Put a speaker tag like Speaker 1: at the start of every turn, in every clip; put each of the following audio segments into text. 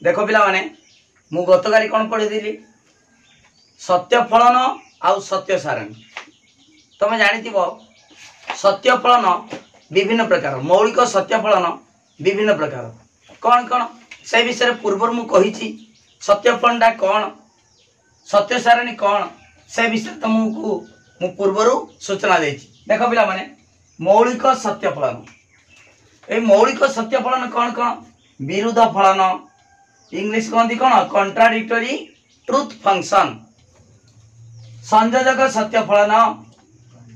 Speaker 1: देख पिला माने मु गतकाली कौन पढ़ी सत्य फलन आउ सत्य सारणी तुम जानी सत्य फलन विभिन्न प्रकार मौलिक सत्य फलन विभिन्न प्रकार कौन कौन से विषय पूर्व मु कही सत्य फलनटा कौन सत्य सारणी कौन से विषय तुमको मु पूर्वर सूचना देछि। देख पिला माने मौलिक सत्य फलन ए मौलिक सत्य फलन कौन कौन विरुद्ध फलन इंग्लिश कहती कौन कॉन्ट्राडिक्टरी ट्रुथ फंक्शन संयोजक सत्य फलन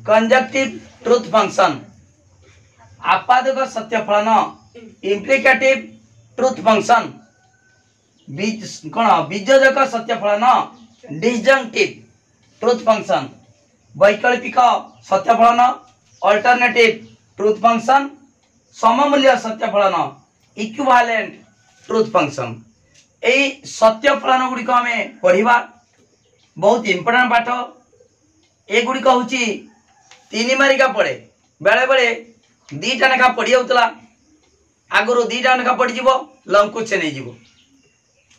Speaker 1: कंजक्टिव ट्रुथ फंक्शन आपादक सत्य फलन इम्प्लिकेटिव ट्रुथ फंक्शन कौन बीजोजक सत्य फलन डिसजंक्टिव ट्रुथ फंक्शन वैकल्पिक सत्य फलन अल्टरनेटिव ट्रुथ फंक्शन सममूल्य सत्य फलन इक्विवेलेंट ट्रुथ फंक्शन यही सत्य फलन गुड़िक आम पढ़ा बहुत इंपोर्टेंट पाठ एगुड़िक हूँ तीन मारिका पड़े बेले बेले दीटा लेखा पड़ी जाऊला आगुरी दीटा लेखा पड़ज लंकुचे नहीं जीव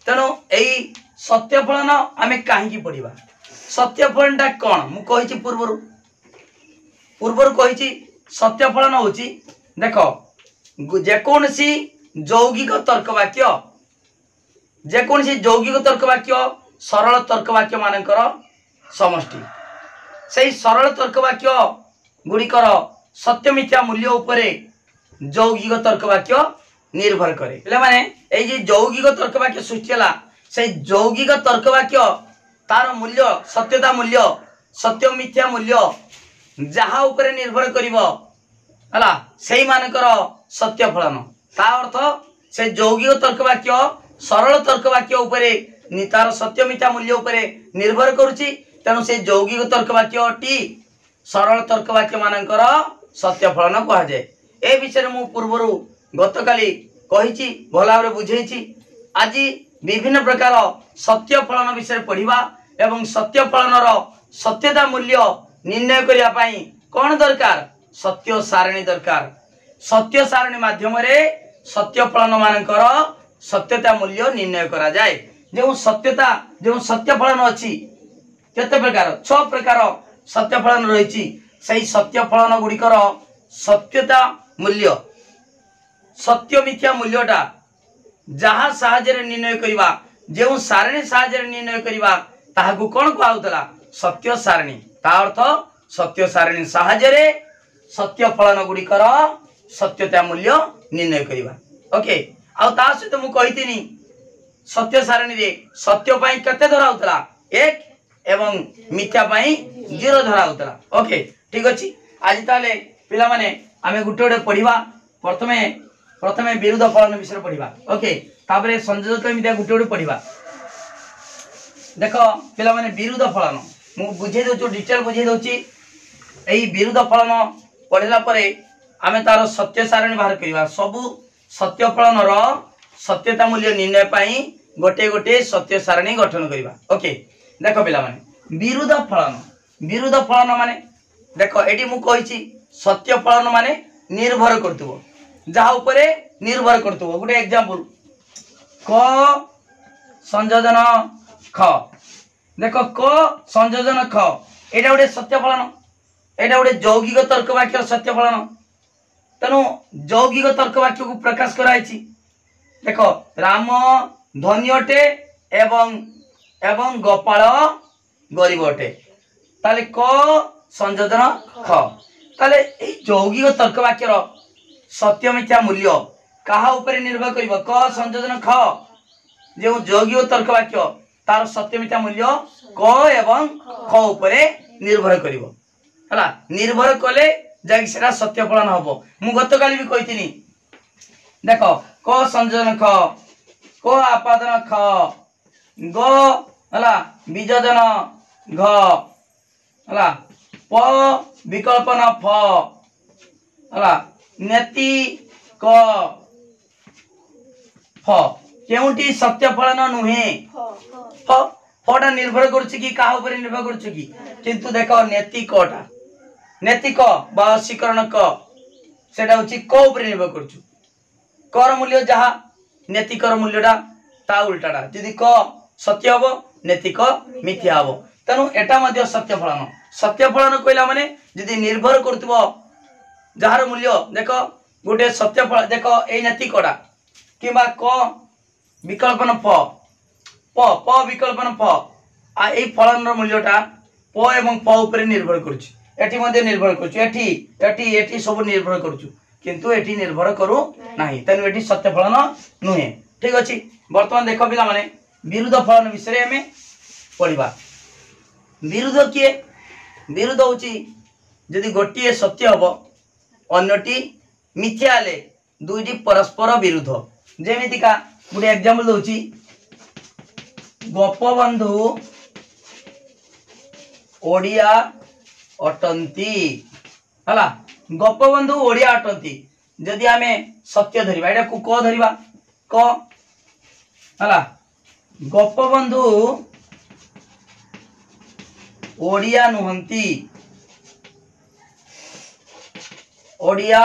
Speaker 1: तेणु यही सत्य फलन आम कहीं पढ़ा सत्य फलनटा कौन मुझे पूर्वर कही सत्य फलन हूँ देख जेकोसी यौगिक तर्क वाक्य जेकोसी यौगिक तर्क वाक्य सरल तर्क वाक्य मानकर समष्टि से सरल तर्क वाक्य गुड़िकर सत्य मिथ्या मूल्य उपरे यौगिक तर्क वाक्य निर्भर करे पे यौगिक तर्क वाक्य सृष्टि है से यौगिक तर्क वाक्य तार मूल्य सत्यता मूल्य सत्य मिथ्या मूल्य जहाँ उपरे निर्भर करिवो हला सेही मानकर सत्य फलन ता अर्थ से यौगिक तर्क वाक्य सरल तर्क वाक्य उपरे तार सत्य मिथ्या मूल्य उपरे निर्भर करुछि तेणु से यौगिक तर्क वाक्य टी सरल तर्क वाक्य मानकर सत्य फलन कह जाए। ए विषय मु पूर्वर गतकाली कही भल भाव बुझेछि आज विभिन्न प्रकार सत्य फलन विषय पढ़ा एवं सत्य फलनर सत्यता मूल्य निर्णय करने कौन दरकार सत्य सारणी दरकार सत्य सारणी माध्यम सत्य फलन मानकर सत्यता मूल्य निर्णय करा जाए जो सत्यता जो सत्य फलन अच्छी केते प्रकार 6 प्रकार सत्य फलन रही सही सत्य फलन गुड़िकर सत्यता मूल्य सत्य मिथ्या मूल्यटा जहाँ साहाय्य निर्णय करवा जो सारणी साहाय्य निर्णय करवा ताहाकू कौन कहला सत्य सारणी ता अर्थ सत्य सारणी साहाय्य सत्य फलन गुड़िकर सत्यता मूल्य निर्णय करवा ओके आ सहित मु कही सत्य सारणी रे सत्य पाई केते धरा 1 एवं मिथ्या पाई 0 धरा ओके ठीक अच्छे आज ताले पिला माने आमे गुटे गुटे पढ़िबा प्रथमे प्रथमे विरुद्ध फलन विषय पढ़िबा ओके तापरे संयोजक मिथ्या गुटे गुटे पढ़िबा देख पिला माने विरुद्ध फलन मु बुझे दउछु डिटेल बुझे दउछि एई विरुद्ध फलन पढ़िला परे आमे तार सत्य सारणी बाहर करबा सबु सत्य फलनर सत्यता मूल्य निर्णय पाई गोटे गोटे सत्य सारणी गठन करबा ओके देख पिला माने विरुद्ध फलन माने देख एटी मु कहिछि सत्य फलन माने निर्भर करतुबो जहा उपरे निर्भर करतुबो गोटे एग्जांपल क संयोजन ख देख क संयोजन ख एटा गोटे सत्य फलन एटा गोटे यौगिक तर्क वाक्य सत्य फलन तेणु यौगिक तर्क वाक्य को प्रकाश कराई देख राम धनी अटे एवं एवं गोपाल गरीब अटे ताले क संयोजन ख ताले यौगिक तर्क वाक्यर सत्य मिथ्या मूल्य कहा उपरे निर्भर करिवो क संयोजन ख जो यौगिक तर्क वाक्य तार सत्य मिथ्या मूल्य क एवं ख उपरे निर्भर करिवो हला निर्भर कले जाई सेरा सत्य फलन हबो मु गतकाली भी कहिथिनी देख क संयोजन ख क आपादन ख ग हला बीजोजन घ हला प विकल्पन फ हला नेति क फ केउटी सत्य फलन नुहे फ फटा निर्भर करुछि कि काहा ऊपर निर्भर करुछि कि किंतु देखो नेति कटा नेति क बा वशीकरण क सेटा होछि क ऊपर निर्भर करुछु कर मूल्य जहा नेति कर मूल्यटा ता उल्टाटा जदि क सत्य हबो नैतिक मिथ्या हबो तेणु एटा मध्य सत्य फलन कहला माने जदि निर्भर करथबो जार मूल्य देख गोटे सत्य फल देख ए नैतिकटा किबा क विकल्पन प प प विकल्पन प आ ए फलन रो मूल्यटा प एवं प ऊपर निर्भर करूची एठी मध्ये निर्भर करूची एठी एठी एठी सब निर्भर करूची किंतु एठी निर्भर करू नाही तेनु एठी सत्य फलन नुहे ठीक अछि वर्तमान देखो पिला माने विरुद्ध फलन विषय हमें पढ़िबा विरुद्ध किए विरुद्ध होची यदि गोटिए सत्य हबो अन्यटी मिथ्या ले दुईटी परस्पर विरुद्ध जेमिति का गुटे एग्जांपल दोची गोपबंधु ओडिया अटंती हला गोपबंधु ओडिया अटंती जदि आमे सत्य धरिबा एटा को धरिबा क हला गोपबंधु ओडिया नुहंती ओडिया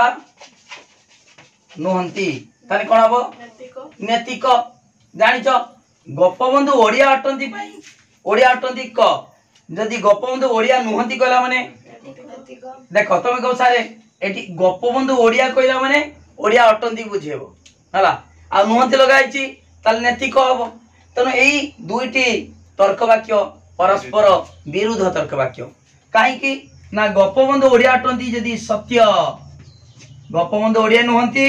Speaker 1: नुहंती ताने कोन हबो नैतिक जानिच गोपबंधु ओडिया अटंती पई ओडिया अटंती क जदि गोपबंधु ओडिया नुहंती कहला माने देखो तुम कहो सारे एटी गोपबंधु ओडिया कहला माने ओडिया अटंती बुझेबो हला आ नुहंती लगाइची ताल नैतिक हबो तनो एई दुईटी तर्क वाक्य परस्पर विरुद्ध तर्क वाक्य काहे कि ना गोपबंधु ओडिया अटंती जदि सत्य गोपबंधु ओडिया नुहंती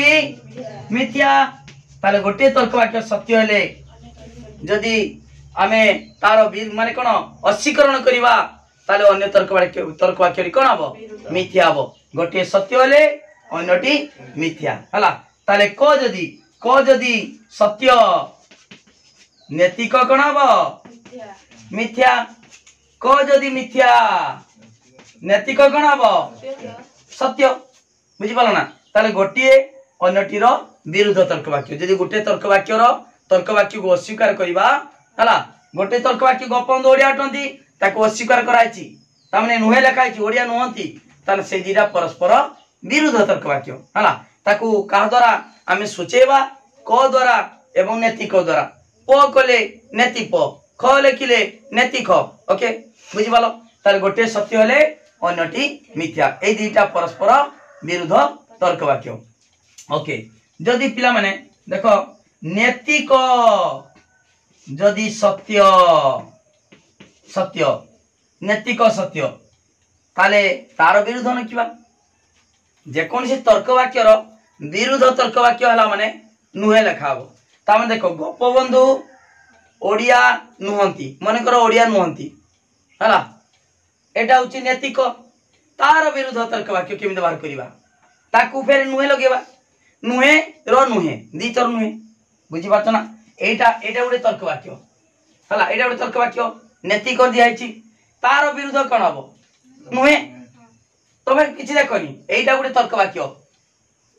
Speaker 1: मिथ्या ताले गोटे तर्क वाक्य सत्य हेले जदि आमे तार माने कोन अस्वीकरण करिबा ताले अन्य तर्क वाक्य कोन हबो मिथ्या हबो गोटे सत्य हेले अन्यटी मिथ्या हला ताले क जदि सत्य नैतिक कोन हबो मिथ्या क जदि मिथ्या नैतिक कोन हबो सत्य बुझि पालो ना ताले गोटे अन्यटीर विरुद्ध तर्क वाक्य जदि गोटे तर्क वाक्य को अस्वीकार करिबा हला गोटे तर्क वाक्य गोपबंधु ओडिया अटंती ताको अस्वीकार कराइछि तामने नुहे लेखाइछि ओडिया नुहंती ताले से दिरा परस्पर विरुद्ध तर्क वाक्य हला ताको का द्वारा आमे सुचेबा क द्वारा एवं नैतिक द्वारा प कले नैतिक ख लेखिले नैतिक ओके बुझि पालो ताले गोटे सत्य हेले अन्यटी मिथ्या ए दुईटा परस्पर विरुद्ध तर्क वाक्य ओके जदि पिला माने देखो नैतिक जदि सत्य सत्य नैतिक सत्य ताले तार विरुद्ध नकिबा जेकोन से तर्क वाक्यर विरुद्ध तर्क वाक्य हला माने नुहे लेखाबो ता माने देखो गोपबंधु ओडिया नुहंती मन कर ओडिया नुहंती हला एटा होची नैतिक तार विरुद्ध तर्क वाक्य केमि व्यवहार करिबा ताकू फेर नुहे लगेबा नुहे रो नुहे दी तर नुहे बुझी पाछ ना एटा गोटे तर्क वाक्य हला एटा गोटे तर्क वाक्य नैतिक दियाइछि तार विरुद्ध कोन हबो नुहे तमे किछि देखनी एटा गोटे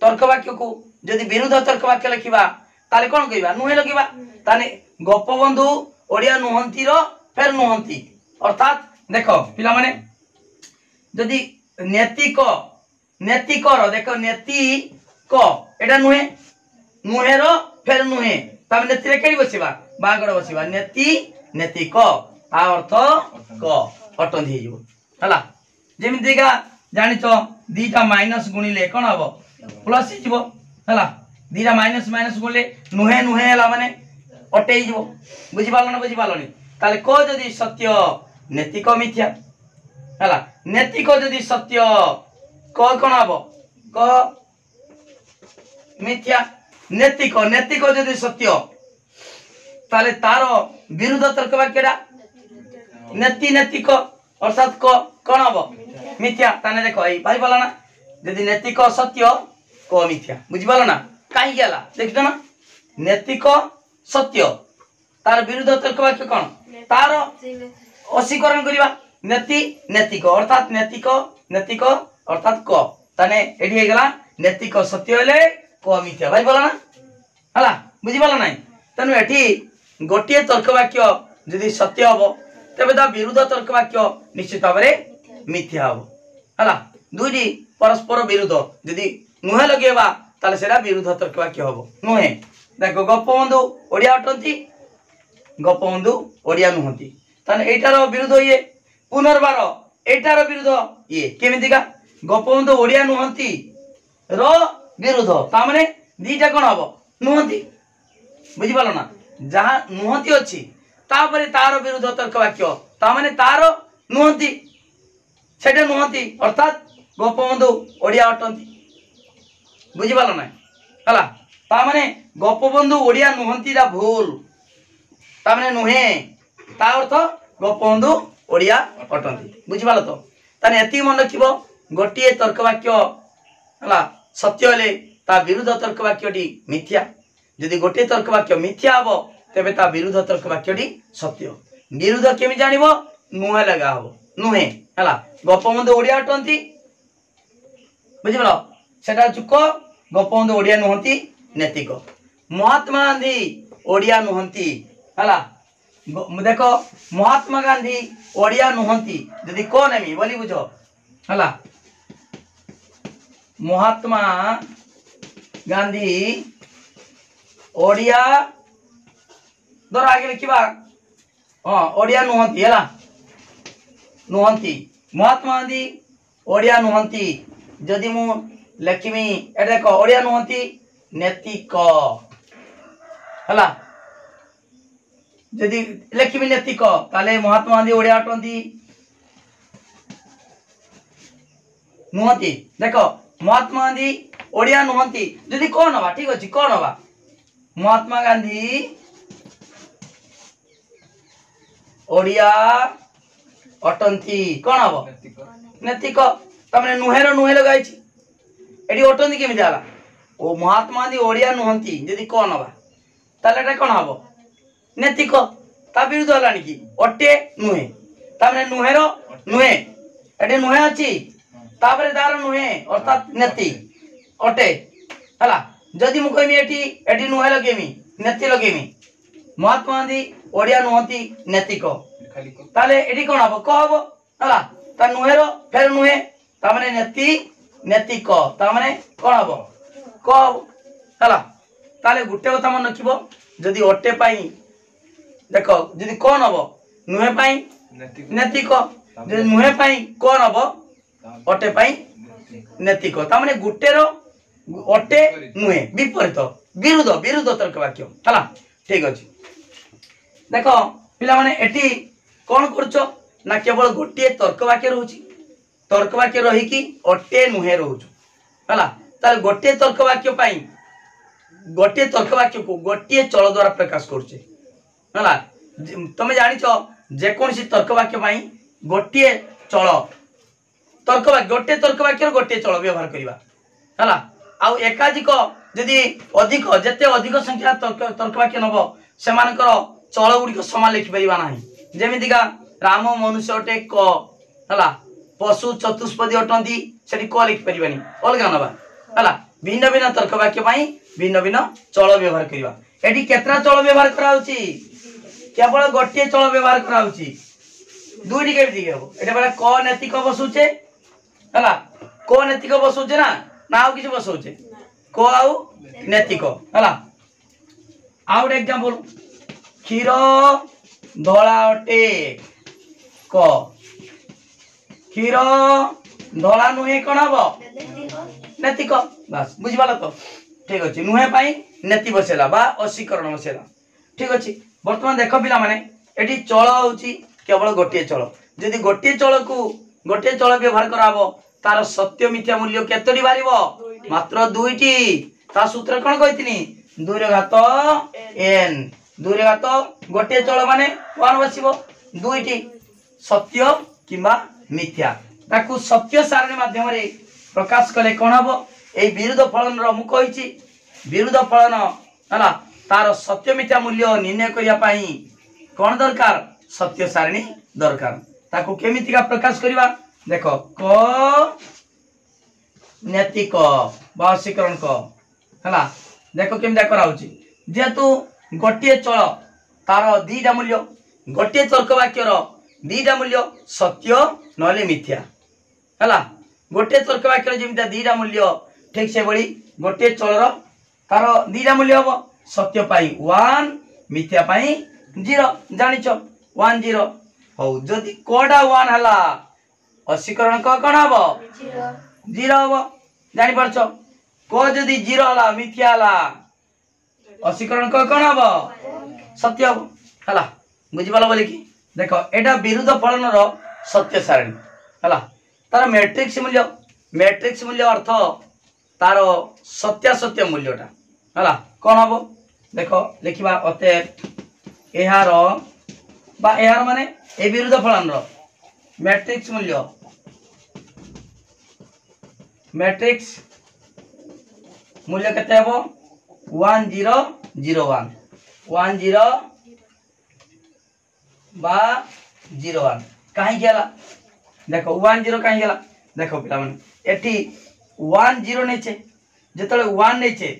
Speaker 1: तर्क वाक्य को जदि विरुद्ध तर्क वाक्य लिखिबा ताले कोन कहिबा नुहे लगिबा ताने गोपबंधु ओडिया नुहंती रो फेर नुहंती अर्थात देखो पिला माने जदि नैतिक रो देखो नैतिक एटा नुहे नुहे रो फेर नुहे तब नेति रे केडी बसिबा बागड़ बसिबा नैतिक ता अर्थ क अटंधी हे जिवो हला जेमिति का जानिचो दीटा माइनस गुणिले कोन हबो प्लस हे जिवो हला दीटा माइनस गुणिले नुहे हला माने अटै जिवो बुझि पालो नि ताले क जदि सत्य नैतिक मिथ्या हला नैतिक जदि सत्य क कोन हबो क मिथ्या नैतिक जदि सत्य ताले तार विरुद्ध तर्क वाक्यटा नैतिक अर्थात कोन हबो मिथ्या ताने देखो एई भाई बोला ना जदि नैतिक सत्य क मिथ्या बुझि पालो ना काई गेला देखितो ना नैतिक सत्य तार विरुद्ध तर्क वाक्य कोन तार अस्वीकरण करिबा नैतिक अर्थात नैतिक अर्थात क ताने एडी हे गेला नैतिक सत्य हेले क मिथ्या भाई बोला ना हला बुझि पालो नै तनु एठी गोटिए तर्क वाक्य जदि सत्य हबो तबे ता विरुद्ध तर्क वाक्य निश्चित भाबरे मिथ्या हबो हला दुईटी परस्पर विरुद्ध जदि नुहे लगेबा ताले सेरा विरुद्ध तर्क वाक्य हबो नुहे देखो गोपबंधु ओडिया अटंती गोपबंधु ओडिया नुहंती ताने एटार विरुद्ध ये पुनर्बार एटार विरुद्ध ये केमितिका गोपबंधु ओडिया नुहंती रो विरुद्ध ता माने दीटा कोन हबो नुहंती बुझि पालो ना जहां नुहंती अछि तापरे तार विरुद्ध तर्क वाक्य ता माने तार नुहंती सेटा नुहंती अर्थात गोपबंधु ओडिया अटंती बुझि पालो ना हला ता माने गोपबंधु ओडिया नुहंती दा भूल ता माने नुहे ता अर्थ गोपबंधु ओडिया अटंती बुझि पालो तो ताने एति मन रखिबो गोटिए तर्क वाक्य हला सत्य हेले ता विरुद्ध तर्क वाक्यटी मिथ्या यदि गोटे तर्क वाक्य मिथ्या हबो तेबे ता विरुद्ध तर्क वाक्यटी सत्य विरुद्ध केमि जानिबो नुहे लगा हबो नुहे हला गोपबंधु ओडिया अटंती बुझिबलो सेटा चुक गोपबंधु ओडिया नुहंती नैतिक महात्मा गांधी ओडिया नुहंती हला देखो महात्मा गांधी ओडिया नुहंती यदि कोन एमी बोली बुझो हला महात्मा गांधी ओडिया दर आगे लिखिबा हां ओडिया नुहंती हला नुहंती महात्मा गांधी ओडिया नुहंती जदि मु लेखिमी ए देखो ओडिया नुहंती नैतिक हला जदि लेखिमी नैतिक ताले महात्मा गांधी ओडिया अटंती नुहंती देखो महात्मा गांधी ओडिया नुहंती जदि कोन हवा ठीक अछि कोन हवा महात्मा गांधी ओडिया अटंती कोन हबो नैतिक तमने नुहेरो नुहे लगाइछि एडी अटंती केमि जाला ओ महात्मा गांधी ओडिया नुहंती जदि कोन हवा ताले एटा कोन हबो नैतिक ता विरुद्ध हलानी कि अटे नुहे तमने नुहेरो नुहे एडी नुहे अछि तापरे दार नुहे अर्थात नेति अटे हला जदि मु कहमी एटी नुहे लगेमी नेति लगेमी महात्मा गांधी ओडिया नुहंती नैतिक ताले एटी कोन हबो क हबो हला ता नुहेरो फेर नुहे ता माने नेति नैतिक ता माने कोन हबो क हला ताले गुटे कथा मन रखिबो जदि अटे पाई देखो जदि कोन हबो नुहे पाई नैतिक जदि नुहे पाई कोन हबो अटे पाई नैतिक ता माने गुटेरो अटे नुहे विपरीत विरुद्ध विरुद्ध तर्क वाक्य हला ठीक अछि देखो पिला माने एटी कोन करछो ना केवल गोटिए तर्क वाक्य रहउची तर्क वाक्य रही कि अटे नुहे रहउछु हला तार गोटिए तर्क वाक्य पाई गोटिए तर्क वाक्य को गोटिए चल द्वारा प्रकाश करछे हला तमे जानिछो जे कोनसी तर्क वाक्य पाई गोटिए चल तर्क वाक्य गोटे तर्क वाक्य गोटे चल व्यवहार करिबा हला आ एकाधिक यदि अधिक जते अधिक संख्या तर्क वाक्य नबो सेमानकर चल गुडी समान लिखि परिबा नाही जेमितिका राम मनुष्य अटे क हला पशु चतुष्पदी अटंती सेठी क लिखि परिबानी अलगा नबा हला भिन्न भिन्न तर्क वाक्य पाई भिन्न भिन्न चल व्यवहार करिबा एठी केतरा चल व्यवहार कराउची केवल गोटे चल व्यवहार कराउची दुईटी केमिति हेबो एटा बला क नैतिक बसुचे हला को नैतिक बसौचे ना आउ किसी बसौचे को आउ नैतिक हला आउ एग्जांपल क्षीर धला अटे क क्षीर धला नुहे कोन हबो नैतिक बस बुझिबाला तो ठीक अछि नुहे पाई नेति बसेला बा असीकरण बसेला ठीक अछि वर्तमान देखो पिला माने एठी चल होउची केवल गोटे चल यदि गोटे चल को गोटे चल व्यवहार कराबो तार सत्य मिथ्या मूल्य केतडी बारिबो मात्र दुईटी ता सूत्र कोन कहितनी 2 रे घात n 2 रे घात गोटे चल माने 1 बसिबो दुईटी सत्य किबा मिथ्या ताकू सत्य सारणी माध्यम रे प्रकाश कले कोन हबो ए विरुद्ध फलन रो मु कहिची विरुद्ध फलन हला तार सत्य मिथ्या मूल्य निर्णय करिया पाई कोन दरकार सत्य सारणी दरकार ताकू केमिति का प्रकाश करिवा देखो क नैतिक वाशीकरण क हला देखो केमिति कराउची जेतु गोटिए चल तार दीटा मूल्य गोटिए तर्क वाक्य रो दीटा मूल्य सत्य नले मिथ्या हला गोटे तर्क वाक्य जेमिति दीटा मूल्य ठीक से बड़ी गोटे चल रो तार दीटा मूल्य हबो सत्य पाई 1 मिथ्या पाई 0 जानिछ 1 0 हो जदि कोडा 1 हला असीकरण क कोन हबो 0 हबो जानि परछो को जदि 0 हला मिथ्या हला असीकरण क कोन हबो सत्य हबो हला बुझि पालो बोले कि देखो एटा विरुद्ध फलन रो सत्य सारणी हला तार मैट्रिक्स मूल्य अर्थ तार सत्यासत्य मूल्यटा हला कौन हम देखो लिखा अतएव एहार बा एहार माने ए विरुद्ध फलन रो मैट्रिक्स मूल्य केते हबो 1 0 0 1 1 0 बा 0 1 काहे गेला देखो 1 0 काहे गेला देखो पिला माने एठी 1 0 नेचे जेतले 1 नेचे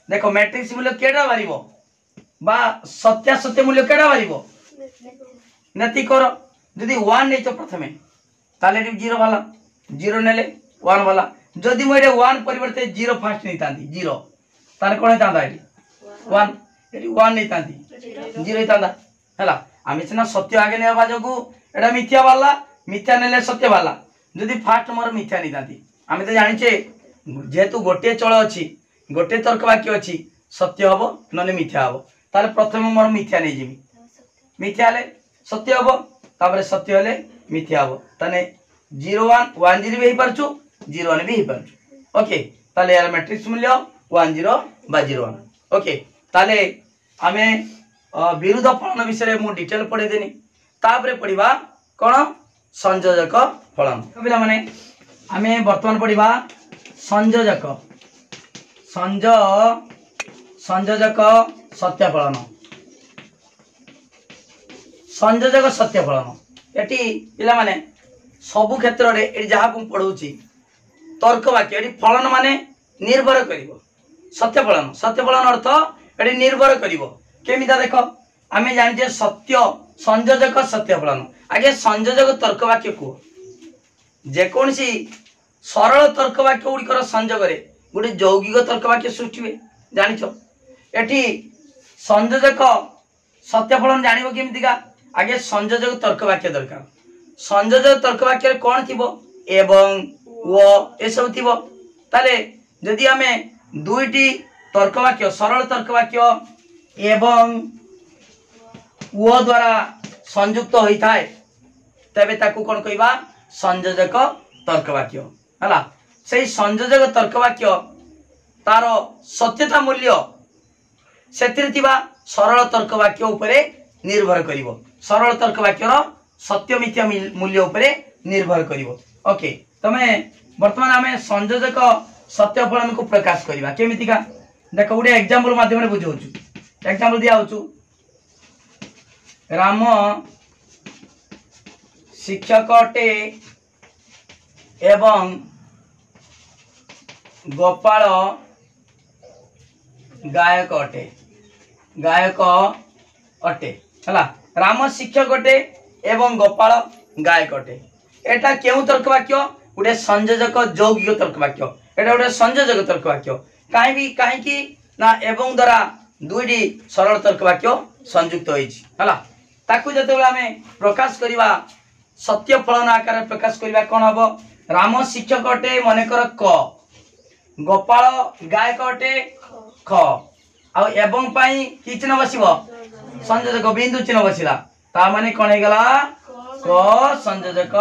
Speaker 1: देखो मैट्रिक्स मूल्य केडा बारिबो बा सत्यासत्य मूल्य केडा बारिबो नति करो जदि 1 नेचो प्रथमे ताले 0 वाला 0 नेले 1 वाला जदि मोरे 1 परिवर्ते 0 फास्ट नहीं तांदी 0 ताले कोन तांदा एटी 1 एटी 1 नहीं तांदी 0 तांदा हला आमे सिना सत्य आगे नेबा जगु एटा मिथ्या वाला मिथ्या नेले सत्य वाला जदि फास्ट मोर मिथ्या नहीं तांदी आमे तो जानि छे जेतु गोटे चळ अछि गोटे तर्क वाक्य अछि सत्य हबो नले मिथ्या हबो ताले प्रथमे मोर मिथ्या नै जिमी मिथ्या ले सत्य हबो तापर सत्य हले मिथ्या हबो तने 0 1 1 0 भी परछु 0 1 भी परछु ओके ताले यार मैट्रिक्स मूल्य 1 0 बा 0 1 ओके ताले आमे विरुद्ध फलन विषय मु डिटेल पढे देनी तापर पढिबा कोन संयोजक फलन पिला माने आमे वर्तमान पढिबा संयोजक संयोजक सत्य फलन संयोजक सत्य फलन एटी पिला माने सबु क्षेत्र रे एटी जहा को पढौची तर्क वाक्य एटी फलन माने निर्भर करिवो सत्य फलन अर्थ एटी निर्भर करिवो केमिता देखो आमे जानि सत्य संयोजक सत्य फलन आगे संयोजक तर्क वाक्य को जे कोनसी सरल तर्क वाक्य गुड़िकर संयोग रे गोटे यौगिक तर्क वाक्य सृष्टि हुए जानिछ एठी संयोजक सत्य फलन जानिबो केमितिका आगे संयोजक तर्क वाक्य दरकार संयोजक तर्क वाक्य रे कोन थिबो एवं वो ए सब थिबो ताले यदि हमें दुईटी तर्क वाक्य सरल तर्क वाक्य एवं वो द्वारा संयुक्त होई थाए तबे ताकू कोन कहबा संयोजक तर्क वाक्य हला से संयोजक तर्क वाक्य तार सत्यता मूल्य सेतिर थिबा सरल तर्क वाक्य उपरे निर्भर करिवो सरल तर्क वाक्यर सत्य मिथ्या मूल्य उपरे निर्भर करिवो ओके तमे वर्तमान आमे संयोजक सत्य फलन को प्रकाश करिबा केमितिका देखो गुटे एग्जांपल माध्यम रे बुझौछु एग्जांपल दिया होछु राम शिक्षक अटे एवं गोपाल गायक अटे हला राम शिक्षक अटे एवं गोपाल गायक अटे एटा केउ तर्क वाक्य गुटे संयोजक यौगिक तर्क वाक्य एटा गुटे संयोजक तर्क वाक्य काहे की ना एवं द्वारा दुईटी सरल तर्क वाक्य संयुक्त होइछि हला ताकू जते आमे प्रकाश करिवा सत्य फलन आकार प्रकाश करिवा कोन हबो राम शिक्षक अटे मने कर क गोपाल गायक अटे ख आ एवं पाई कि चिन्ह बसिबो संयोजक बिंदु चिन्ह बसिला ता माने कोन हे गला क संयोजक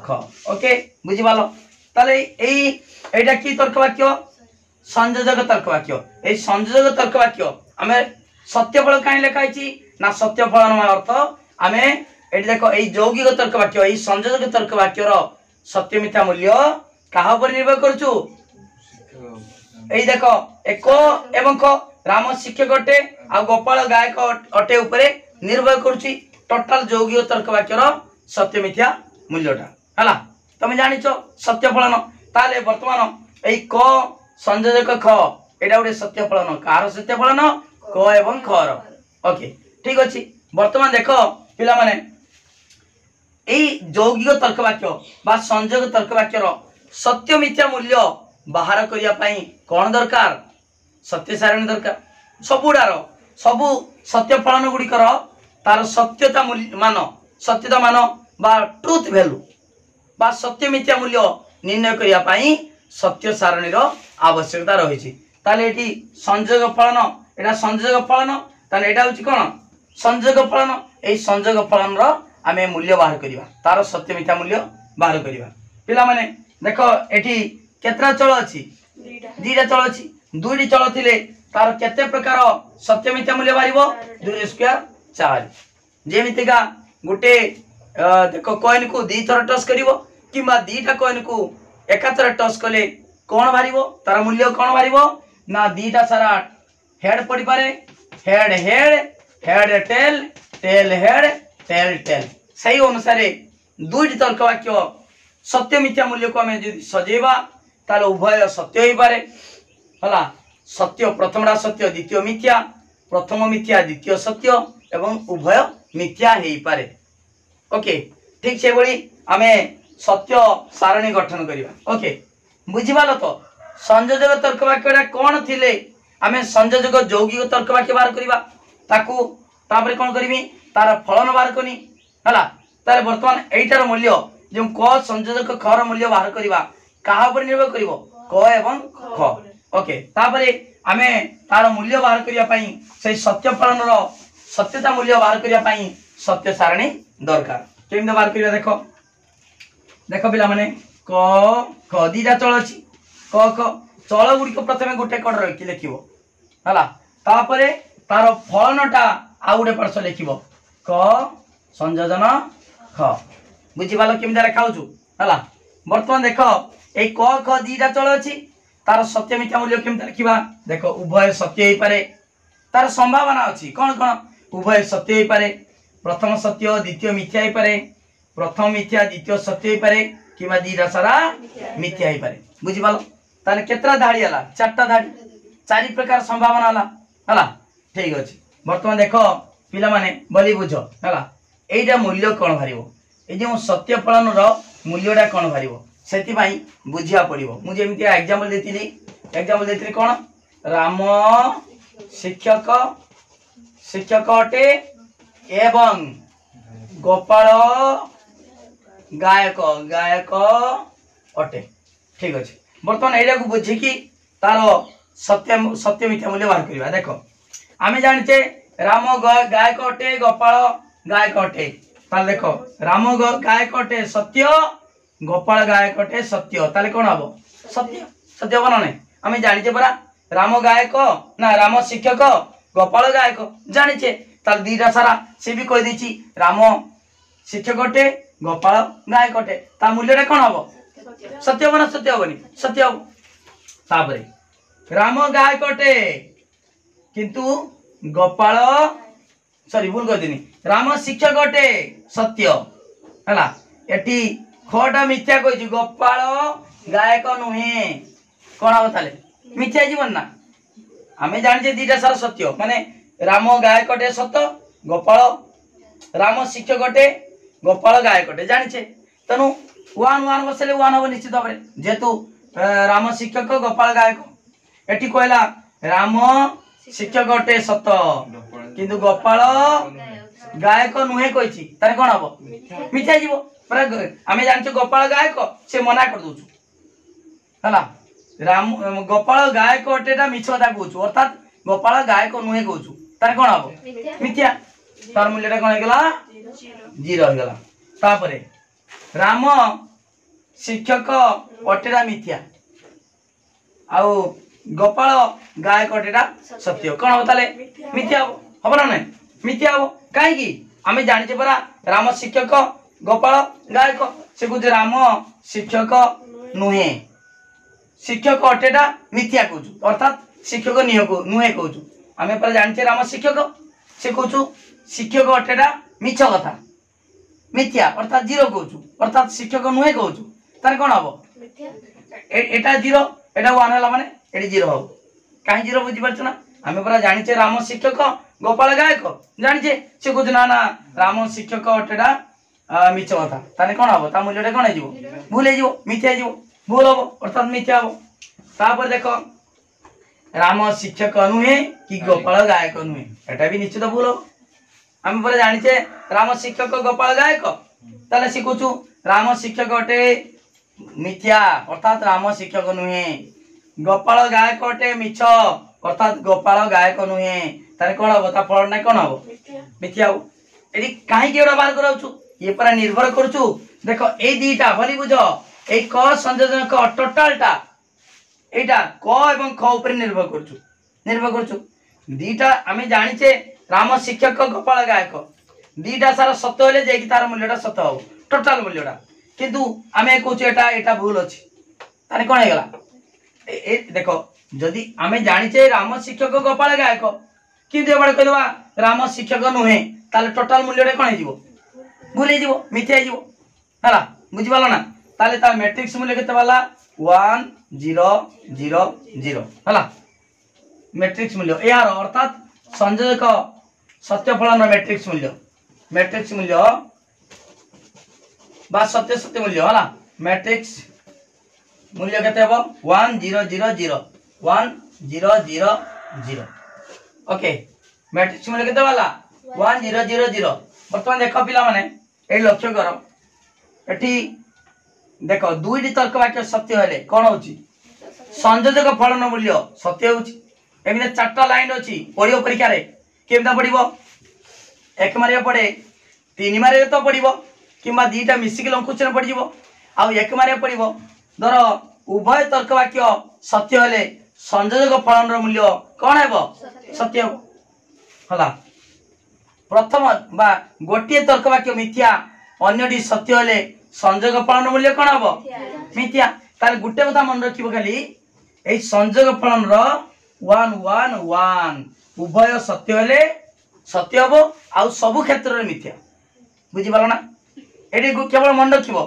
Speaker 1: ख ओके बुझि पालो ताले एटा की तर्क वाक्य संयोजक तर्क वाक्य ए संयोजक तर्क वाक्य हमें सत्य फलन काहे लिखा छी ना सत्य फलन अर्थ हमें एटी देखो ए यौगिक तर्क वाक्य ए संयोजक तर्क वाक्य रो सत्य मिथ्या मूल्य काहा पर निर्भर करछु ए देखो एको एवं ख राम शिक्षक अटे आ गोपाल गायक अटे उपरे निर्भर करछि टोटल यौगिक तर्क वाक्य रो सत्य मिथ्या मूल्यटा हला तमे जानिछो सत्य फलन ताले वर्तमान ए क संयोजक ख एटा उडे सत्य फलन कार सत्य फलन क एवं ख रो ओके ठीक अछि वर्तमान देखो पिला माने ए यौगिक तर्क वाक्य बा संयोजक तर्क वाक्य रो सत्य मिथ्या मूल्य बाहर करिया पई कोन दरकार सत्य सारणी दरकार सबुडार सबु सत्य फलन गुड़िकर तार सत्यता मान सत्यता मान बा ट्रुथ वैल्यू बा सत्य मिथ्या मूल्य निर्णय करने सत्य सारणी आवश्यकता रही। ताले एटी संयोग फलन एटा संयोग फलन ताले एटा होची कोन संयोग फलन ए संयोग फलन रो आमे मूल्य बाहर करिवा तार सत्य मिथ्या मूल्य बाहर करिवा। पिला माने देखो एटी केतरा चल अछि दीटा चल अछि दुईटी चल थिले तार केते प्रकार सत्य मिथ्या मूल्य बाहरिबो 2 स्क्वायर 4 जेमितिका गुटे देखो कॉइन को दी थर टच करिवो किबा दीटा कॉइन को एकाथर टच कले कोन बाहरिबो तार मूल्य कोन बाहरिबो ना दीटा सारा हेड पड़ी पारे head head head tail tail head tail tail सही अनुसार दुईटी तर्क वाक्य सत्य मिथ्या मूल्य को आम जो सजेबा ताले उभय सत्य हो पारे हला सत्य प्रथमटा सत्य द्वितीय मिथ्या प्रथम मिथ्या द्वितीय सत्य एवं उभय मिथ्या हो पारे। ओके ठीक से बड़ी आमे सत्य सारणी गठन करिबा। ओके बुझिबालो तो संयोजक तर्क वाक्यटा कोन थिले आमे संयोजक यौगिक तर्क वाक्य बाहर करिबा ताकू तापरे कोन करिबी तार फलन बाहर कनी हला तार वर्तमान एटार मूल्य जो क संयोजक ख र मूल्य बाहर करिबा कहा पर निर्भर करिवो क एवं ख। ओके तापरे आमे तार मूल्य बाहर करिया पई से सत्य फलन रो सत्यता मूल्य बाहर करिया पई सत्य सारणी दरकार केमिदा बाहर करिया देखो देखो पिला माने क ख दीटा चल अछि क ख चल गुडी को प्रथमे गोटे कड रखि लिखिबो हला तापरे तार फलनटा आ गुटे पार्श्व लिखिबो क संयोजन ख बुझिबालो केमिदा लेखाउछु हला वर्तमान देखो ए क ख दीटा चल अछि तार सत्य मिथ्या मूल्य केमिदा लिखिबा देखो उभय सत्य होई पारे तार संभावना अछि कोन कोन उभय सत्य होई पारे प्रथम सत्य द्वितीय मिथ्या होई पारे प्रथम मिथ्या द्वितीय सत्य होई पारे किबा दीटा सारा मिथ्या होई पारे बुझिबालो ताले केतरा धाड़ी हला चारटा धाड़ी चारि प्रकार संभावना हला हला ठीक अछि। वर्तमान देखो पिला माने बलि बुझो हला एइटा मूल्य कोन भारिबो ए जे सत्य फलन रो मूल्यटा कोन भारिबो सेति भाई बुझिया पड़िबो मु जेमिति एग्जांपल देतिली कोन राम शिक्षक शिक्षक अटे एवं गोपाल गायक गायक अटे ठीक अछि। वर्तमान एटा को बुझी कि तार सत्य सत्य मिथ्या मूल्य बाहर करबा देखो आमे जानिचे राम गायक अटे गोपाल गायक अटे ताले देखो राम गायक अटे सत्य गोपाल गायक अटे सत्य ताले कोन हबो सत्य सत्य बन नै आमे जानिचे परा राम गायक ना राम शिक्षक गोपाल गायक जानिचे ताल दीटा सारा से भी कह देछि राम शिक्षक अटे गोपाल गायक अटे ता मूल्यटा कोन हबो सत्य बन सत्य हबनी सत्य हबो तापरे राम गायक अटे किंतु गोपाल सॉरी भूल कर देनी राम शिक्षक अटे सत्य हला एटी खटा मिथ्या कहि गोपाल गायक नुहे कोन हो ताले मिथ्या जीवन ना आमे जानिजे दीटा सारा सत्य माने राम गायक अटे सत्य गोपाल राम शिक्षक अटे गोपाल गायक अटे जानिचे तनु 1 1 बसले 1 हो निश्चित भाबरे जेतु राम शिक्षक गोपाल गायक एटी कहला राम शिक्षक अटे सत्य किंतु गोपाल गायक नुहे कहिछि तारे कोन हबो मिथ्या जीवो पर आमे जानछो गोपाल गायक से मना कर दोछु हला राम गोपाल गायक अटेटा मिछ कथा कहूछु अर्थात गोपाल गायक नुहे कहूछु तारे कोन हबो मिथ्या तार मूल्यटा कोन हेगला 0 हेगला तापरे राम शिक्षक अटेटा मिथ्या आउ गोपाल गायक अटेटा सत्य कोन हो ताले मिथ्या हबो ना नै मिथ्या हबो काहे की आमे जानिचे परा राम शिक्षक गोपाल गायक से कुछ राम शिक्षक नुहे शिक्षक अटेटा मिथ्या कहूछु अर्थात शिक्षक नुहे कहूछु आमे पर जानिचे राम शिक्षक से कहूछु शिक्षक अटेटा मिछ कथा मिथ्या अर्थात 0 कहूछु अर्थात शिक्षक नुहे कहूछु तार कोन हबो मिथ्या एटा 0 एटा 1 हला माने एटी 0 हबो काहे 0 बुझि परछ ना आमे पर जानिचे राम शिक्षक गोपाल गायक जानिचे से कहूछु ना ना राम शिक्षक अटेटा मिछ कथा ताने कोन हबो ता मूल्यटा कोन हेजिवो भूल हेजिवो मिथ्या हेजिवो भूल हबो अर्थात मिथ्या हबो तापर देखो राम शिक्षक नुहे कि गोपाल गायक नुहे एटा भी निश्चित भूल आम पर जाचे राम शिक्षक गोपाल गायक ताले शिखुचु राम शिक्षक अटे मिथ्या अर्थात राम शिक्षक नुहे गोपाल गायक अटे मिछ अर्थात गोपाल गायक नुहे तारे कौन हम ता फल ना कौन हम मिथ्या हो एटी कहीं बाहर कराऊँ ये पर निर्भर करुचु देख ए दीटा भली बुझ ए क संयोजन क टोटालटा एटा क एवं ख ऊपर निर्भर करुचु दीटा आमे जानिचे राम शिक्षक गोपाल गायक दीटा सारा सत्य होले जेकी तार मूल्यटा सत्य हो टोटाल मूल्यटा किंतु आमे कहूँ एटा एटा भूल अछि ताने कोन हे गला ए देखो जदि आमे जानिचे राम शिक्षक गोपाल गायक किंतु एबार कहलवा राम शिक्षक नुहे ताले टोटाल मूल्यटा कोन हे जीवो भूल हे जीवो मिथ्या हे जीवो हला बुझि पालो ना ताले ता मैट्रिक्स मूल्य केते वाला 1 0 0 0 हला मैट्रिक्स मूल्य यार अर्थात संयोजक सत्य फलन मैट्रिक्स मूल्य बा सत्य सत्य मूल्य हला मैट्रिक्स मूल्य केते हो 1 0 0 0 1 0 0 0 ओके मैट्रिक्स मूल्य केते वाला 1 0 0 0 वर्तमान देखो पिला माने ए लक्ष्य करो एठी देखो दुईटी तर्क वाक्य सत्य हेले कोन होची संयोजक फलन मूल्य सत्य होची एमिने चारटा लाइन अछि पढियो परीक्षा रे केमता पढिबो एक मारिया पड़े तीन मारे तो पड़ो कि दीटा मिसिक लंकुचन पड़ जाव आउ एक मारे पड़ो धर उभय तर्क वाक्य सत्य हेले संयोजक फलन मूल्य कौन है सत्य हला प्रथम बा गोटे तर्क वाक्य मिथ्या अन्यटी सत्य हेले संयोजक फलन मूल्य कौन हम मिथ्या ताले गोटे कथा मन रखिबो खाली ए संयोजक फलन रो 1 1 1 उभय सत्य हेले सत्य हम आउ सबु क्षेत्र रे मिथ्या बुझी पालो ना एडी केवल मन रखिबो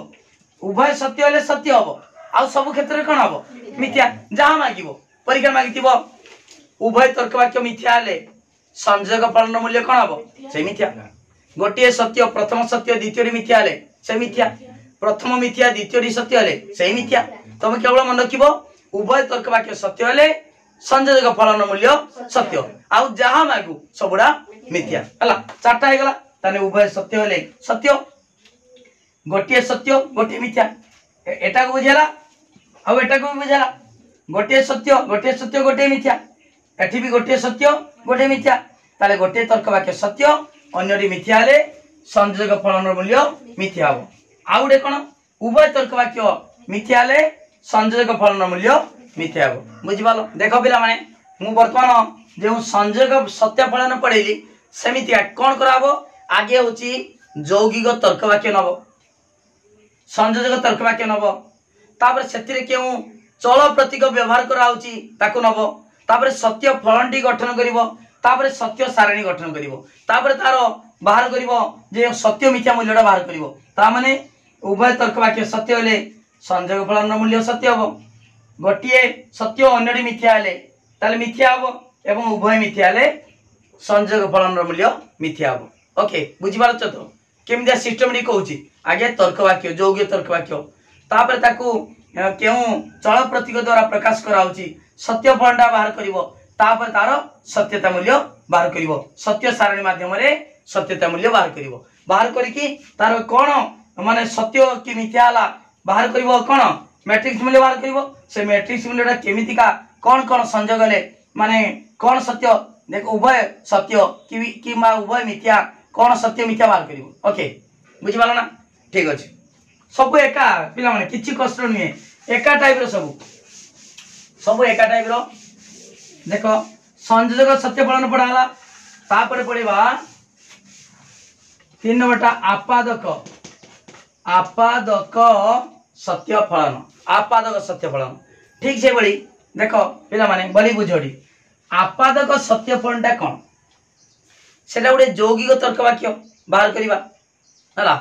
Speaker 1: उभय सत्य हेले सत्य हम आउ सबु क्षेत्र रे कोन हम मिथ्या जहां मागिबो परीक्षा मागितिबो उभय तर्क वाक्य मिथ्या हेले संयोजक फलन मूल्य कोन हम से मिथ्या गोटे सत्य प्रथम सत्य द्वितीय मिथ्या हेले से मिथ्या प्रथम मिथ्या द्वितीय सत्य हेले से मिथ्या तुम केवल मन रखिबो उभय तर्क वाक्य सत्य हेले संयोजक फलन मूल्य सत्य आउ जहां मागु सबुडा मिथ्या हला चारटा हे गला ताने उभय सत्य हेले सत्य गोटे सत्य गोटे मिथ्या एटा को बुझेला आउ एटा को बुझेला गोटे सत्य गोटे मिथ्या एठी भी गोटे सत्य गोटे मिथ्या ताले गोटे तर्क वाक्य सत्य अन्यटी मिथ्या हेले संयोजक फलन मूल्य मिथ्या हो आउ डे कोन उभय तर्क वाक्य मिथ्या हेले संयोजक फलन मूल्य मिथ्या हो बुझि पालो देखो पिला माने मु वर्तमान जो संयोजक सत्य फलन पढ़ेली सेमिति कोन कराबो आगे होची यौगिक तर्क वाक्य नबो संयोजक तर्क वाक्य नबो तापर सेतिरे केउ चल प्रतीक व्यवहार करा होची ताकू नबो तापर सत्य फलनटी गठन करिवो तापर सत्य सारणी गठन करिवो तापर तार बाहर करिवो जे सत्य मिथ्या मूल्यटा बाहर करिवो ता माने उभय तर्क वाक्य सत्य हेले संयोजक फलन मूल्य सत्य हो गोटे सत्य अन्यटी मिथ्या हेले ताले मिथ्या हो एवं उभय मिथ्या हेले संयोजक फलन मूल्य मिथ्या हो ओके बुझि पारछ तो केमिदा सिस्टमटी कहूची आगे तर्क वाक्य यौगिक तर्क वाक्य तापर ताकू केउ चल प्रतीक द्वारा प्रकाश कराउची सत्य फलनटा बाहर करिवो तापर तार सत्यता मूल्य बाहर करिवो सत्य सारणी माध्यम रे सत्यता मूल्य बाहर करिकी तार कोन माने सत्य कि मिथ्या हला बाहर करिवो कोन मैट्रिक्स मूल्य बाहर करिवो से मैट्रिक्स मूल्यटा केमितिका कोन कोन संयोग ले माने कोन सत्य देख उभय सत्य कि मा उभय मिथ्या कोन सत्य मिथ्या बाहर करिवो ओके बुझि पालो ना ठीक अछि सब एका पिला माने किछि कष्ट नुहे एका टाइप रो सब एका टाइप रो देखो संयोजक सत्य फलन पढ़ाला तापर पढ़िबा 3 नंबरटा आपादक सत्य फलन ठीक से बड़ी देखो पिला माने बली बुझोडी आपादक सत्य फलनटा कोन सेटा उडे यौगिक तर्क वाक्य बाहर करिबा हला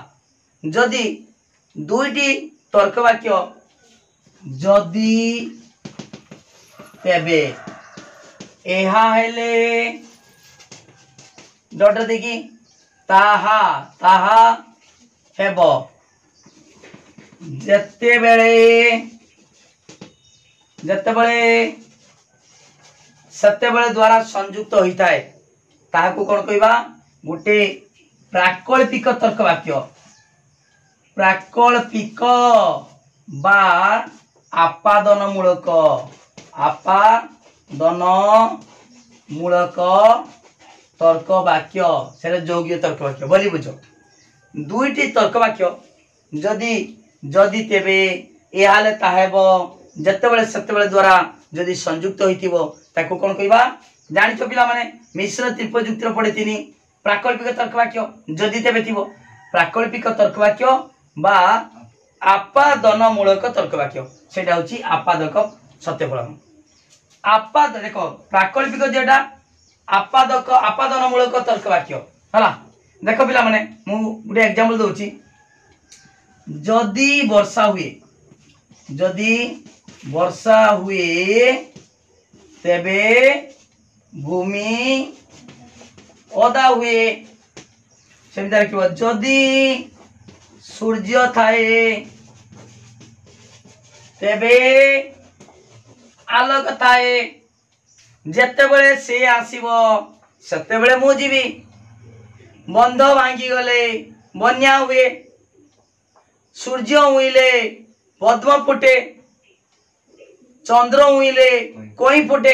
Speaker 1: जदी दुईटी तर्क वाक्य जदी तेबे एहा हेले डट देखी ताहा ताहा हेबो जेते बेले सेतेबेले द्वारा संयुक्त होता है ताहाकू कौन कहवा गोटे प्राकल्पिक तर्क वाक्य प्राकल्पिक बा आपादनमूलक तर्क वाक्य से यौगिक तर्क वाक्य बोली बुझ दुईटी तर्क वाक्य जदि जदि तेबे एहाले ताहेबो जत्तेबेले सेतेबेले द्वारा जदि संयुक्त होइतिबो ताको कोन कहबा जानिछो पिला माने मिश्र त्रिपयुक्त पड़े तिनी प्राकल्पिक तर्क वाक्य जदि तेबे थिबो प्राकल्पिक तर्क वाक्य बा आपादनमूलक तर्क वाक्य सेटा होची आपादक सत्यफलन आपाद देखो प्राकल्पिक जेटा आपादक आपादनमूलक तर्क वाक्य हला देखो पिला माने मु गुटे एग्जांपल दोची जदि वर्षा हुए तेबे भूमि ओदा हुए सेमिति रखिबो जदि सूर्य थाए तेबे आलोक थाए जेतेबेले से आसीबो सेतेबेले मु जीवी बंध भांगी गले बन्या हुए सूर्य उइले पद्म फुटे चंद्र उइले कोई फुटे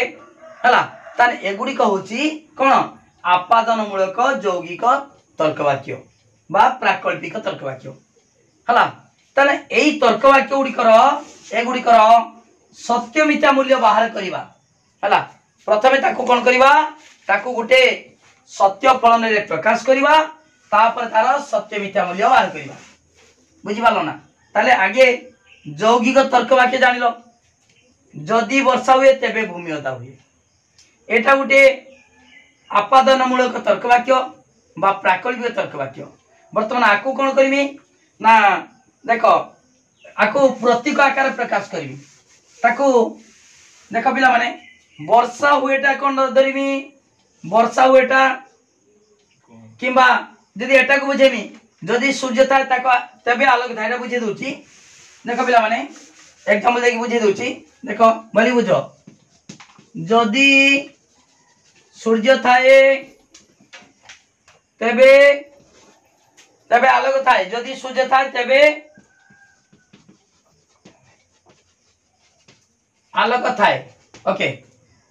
Speaker 1: हला ताने एगुडी कहूची कोन आपादनमूलक यौगिक तर्क वाक्य बा प्राकल्पिक तर्क वाक्य हला ताने एई तर्क वाक्य एगुडी सत्य मिथ्या मूल्य बाहर करिबा हला प्रथमे ताकू कोन करिबा ताकू गुटे सत्य फलन रे प्रकाश करिबा तापर तार सत्य मिथ्या मूल्य बाहर करिबा बुझी पालो ना ताले आगे यौगिक तर्क वाक्य जानिलो जदि वर्षा हुए तेबे भूमि ओदा हुए एटा गुटे आपादनमूलक तर्क वाक्य बा प्राकल्पिक तर्क वाक्य वर्तमान आकू कोन करबी ना देखो आकू प्रतीक आकार प्रकाश करबी ताकू देखो पिला माने वर्षा हुएटा कोन धरिबी वर्षा हुएटा किंबा यदि एटा को बुझेमी जदि सूर्य थाए ताको तबे आलोक थाए बुझे दोची देखो पिला माने एग्जांपल देकी बुझे दोची देखो बोली बुझो जदि सूर्य थाए तेबे तबे आलोक थाए जदि सूर्य थाए तेबे आलोक थाए ओके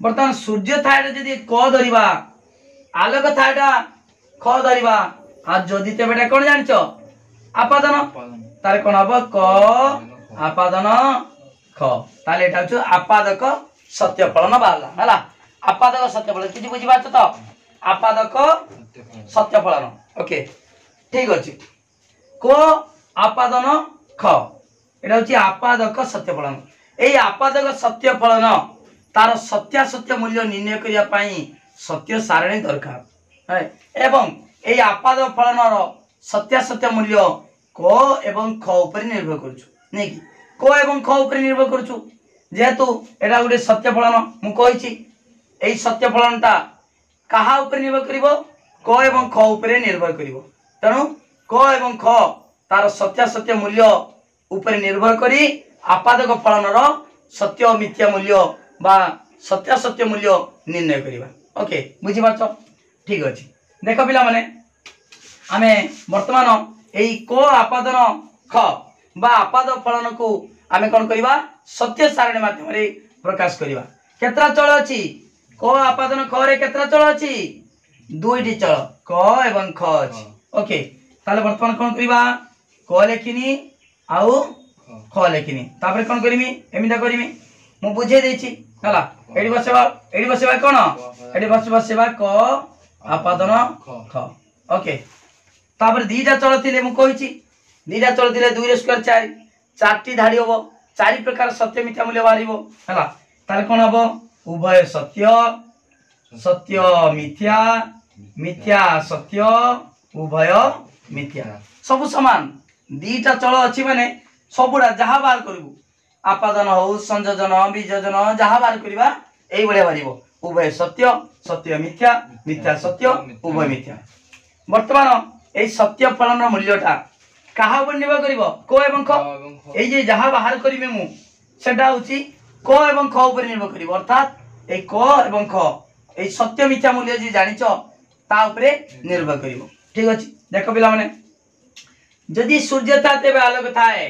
Speaker 1: बर्तमान सूर्य थाए जदि क धरिबा आलोक थाएटा ख धरिबा आ जदि तेबेटा कोन जानिचो आपादन तारे कोन हबो क आपादन ख ताले एटा छु आपादक सत्य फलन बाहला हला आपादक सत्य फलन किछि बुझि बात तो आपादक सत्य फलन ओके ठीक अछि को आपादन ख एटा छि आपादक सत्य फलन एई आपादक सत्य फलन तार सत्यासत्य मूल्य निर्णय करिया पई सत्य सारणी दरकार है एवं एई आपादक फलनर सत्यासत्य मूल्य क एवं ख ऊपर निर्भर करछु नै कि क एवं ख ऊपर निर्भर करछु जेहेतु एटा गुटे सत्य फलन मु कहिछि एई सत्य फलनटा कहा ऊपर निर्भर करिवो क एवं ख ऊपर निर्भर करिवो तणु क एवं ख तार सत्यासत्य मूल्य ऊपर निर्भर करी आपादक फलनर सत्य मिथ्या मूल्य बा सत्यासत्य मूल्य निर्णय करिबा ओके बुझि पाछो ठीक अछि देखो पिला माने आमे वर्तमान एई को आपादन ख बा आपादक फलन को आमे कोन करिबा सत्य सारणी माध्यम रे प्रकाश करिबा केतरा चल अछि को आपादन ख रे केतरा चल अछि दुईटी चल क एवं ख अछि ओके ताले वर्तमान कोन करिबा क लेखिनी आउ ख लेखिनी तापर कोन करिमी एमिता करिमी मु बुझे देछि हला एडी बसेबा कोन एडी बसेबा क आपादन ख ओके तापर दीटा चल थिले मु कहिछि दीटा चल थिले 2 रे स्क्वायर 4 चारटी धाडी होबो चारि प्रकार सत्य मिथ्या मूल्य बाहरिबो हला ताले कोन होबो उभय सत्य सत्य मिथ्या मिथ्या सत्य उभय मिथ्या सब समान दीटा चल अछि माने सबुडा जहा बाहर करबो आपादन हो संयोजन वियोजन जहा बाहर करबा एई बळे बारिबो उभय सत्य सत्य मिथ्या मिथ्या सत्य उभय मिथ्या वर्तमान एई सत्य फलन मूल्यटा कहा ऊपर निर्भर करिवो को एवं ख एई जे जहा बाहर करिवे मु सेटा होची को एवं ख ऊपर निर्भर करिवो अर्थात ए क एवं ख ए सत्य मिथ्या मूल्य जी जानिच ता उपरे निर्भर करिवो ठीक अछि देखो पिला माने जदि सूर्य था तेबे आलोक थाए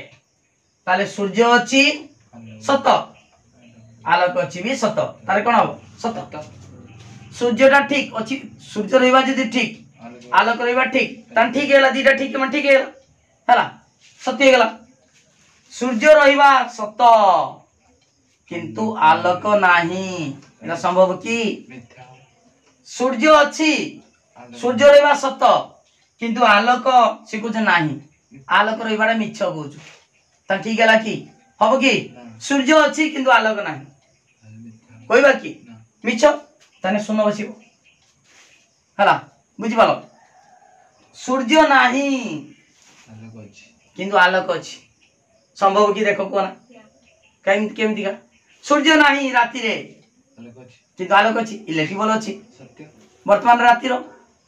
Speaker 1: ताले सूर्य अछि सत आलोक अछि भी सत तारे कोन हो सत सूर्यटा ठीक अछि सूर्य रहिबा जदि ठीक आलोक रहिबा ठीक तान ठीक हैला दीटा ठीक मन ठीक हैला हैला सत्य हैला सूर्य रहिबा सत किंतु आलोक नाही एटा संभव की सूर्य अछि सूर्य रहिबा सत किंतु आलोक से कुछ नाही आलोक रहिबाडा मिछ कहूछु ता ठीक हैला की हबो की सूर्य अछि किंतु आलोक नाही कहबा की मिछ ताने सुन बसिबो हला बुझि पालो सूर्य नाही
Speaker 2: आलोक अछि
Speaker 1: किंतु आलोक अछि संभव की देखो कोना काई केमति का सूर्य नाही राति रे
Speaker 2: आलोक अछि
Speaker 1: किंतु आलोक अछि इलेक्ट्रिक बल अछि
Speaker 2: सत्य
Speaker 1: वर्तमान राति रो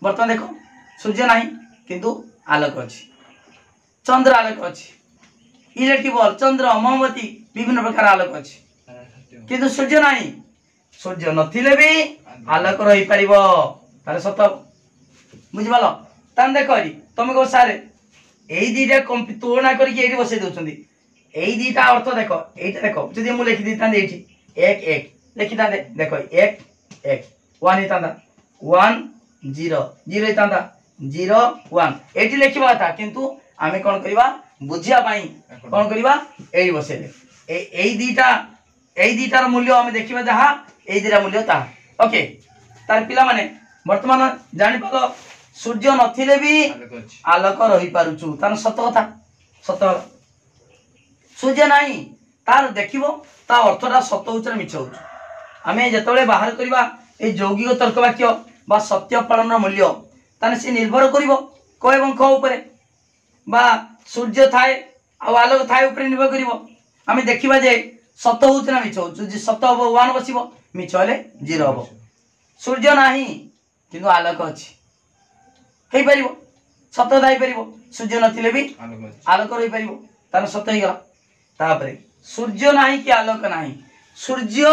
Speaker 1: वर्तमान देखो सूर्य नाही किंतु आलोक अछि चंद्र आलोक अछि इलेक्ट्रिक बल चंद्र मोमबत्ती विभिन्न प्रकार आलोक अछि
Speaker 2: सत्य
Speaker 1: किंतु सूर्य नाही सूर्य नथिले भी आलोक रही परिबो ताले सत बुझि पालो तान देखो तुम को सारे एई दीटा तुलना करके एठी बसै दउछंदी एई दीटा अर्थ देखो एटा देखो जदि मु लिखि दितां एठी 1 1 लिखि तां देखो 1 1 1 इतांदा 1 0 0 इतांदा 0 1 एठी लिखिबा था किंतु आमे कोन करिबा बुझिया पाई कोन करिबा एई बसैले एई दीटार मूल्य आमे देखिबा जहा एई दीटा मूल्य ता ओके तार पिला माने वर्तमान जानि पालो सूर्य नथिले भी
Speaker 2: आलोक अछि
Speaker 1: आलोक रही पारुछु तान सत कथा सत सूर्य नाही तार देखिबो ता अर्थटा सत उचर मिछ होछ आमे जेतबेले बाहर करबा ए यौगिक तर्क वाक्य बा सत्य पालन मूल्य ताने से निर्भर करिवो क एवं ख ऊपर बा सूर्य थाए आ आलोक थाए ऊपर निर्भर करिवो आमे देखिबा जे सत होछ ना मिछ होछ जे सत हो 1 बसिबो मिछ होले 0 हो सूर्य नाही किंतु आलोक अछि हे परिबो सत दाई परिबो सूर्य नथिले भी
Speaker 2: आलोक अछि
Speaker 1: आलोक रही परिबो तार सत हे गला तापरे सूर्य नाही कि आलोक नाही सूर्य